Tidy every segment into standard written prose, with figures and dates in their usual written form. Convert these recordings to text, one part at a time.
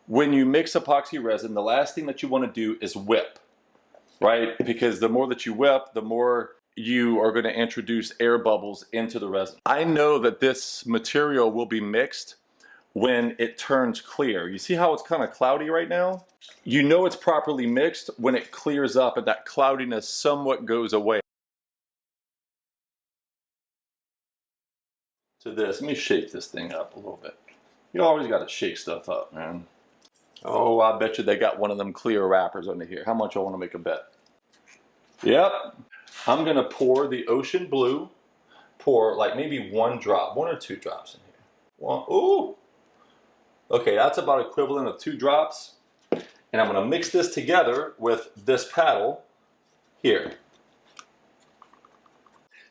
When you mix epoxy resin, the last thing that you want to do is whip, right? Because the more that you whip, the more you are going to introduce air bubbles into the resin. I know that this material will be mixed when it turns clear. You see how it's kind of cloudy right now? You know it's properly mixed when it clears up and that cloudiness somewhat goes away. To this, let me shake this thing up a little bit. You always got to shake stuff up, man. Oh, I bet you they got one of them clear wrappers under here. How much I want to make a bet? Yep. I'm going to pour the ocean blue. Pour like maybe one drop, 1 or 2 drops in here. One, ooh. Okay, that's about equivalent of 2 drops. And I'm going to mix this together with this paddle here.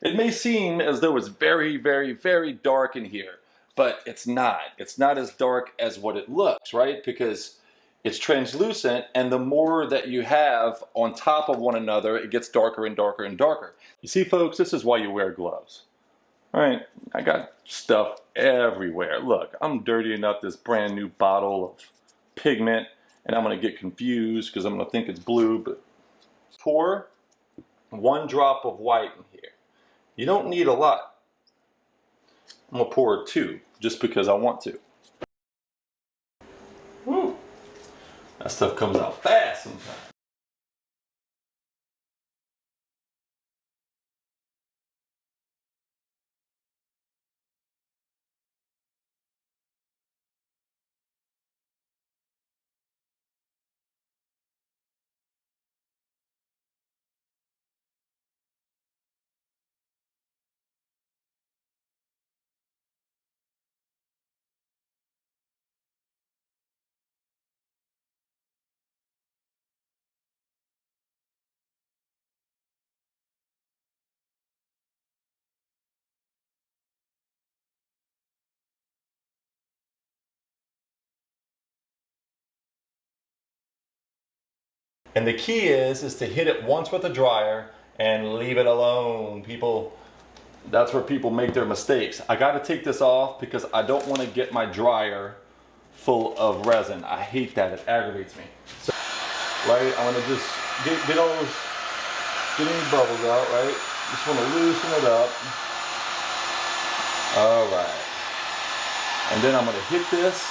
It may seem as though it's very, very, very dark in here, but it's not. It's not as dark as what it looks, right? Because it's translucent, and the more that you have on top of one another, it gets darker and darker and darker. You see, folks, this is why you wear gloves. All right, I got stuff everywhere. Look, I'm dirtying up this brand new bottle of pigment, and I'm gonna get confused because I'm gonna think it's blue, but pour 1 drop of white in here. You don't need a lot. I'm gonna pour 2 just because I want to. Woo. That stuff comes out fast sometimes. And the key is to hit it once with a dryer and leave it alone. People, that's where people make their mistakes. I got to take this off because I don't want to get my dryer full of resin. I hate that, it aggravates me. So, right, I want to just get all those, get any bubbles out, right? Just want to loosen it up. All right. And then I'm going to hit this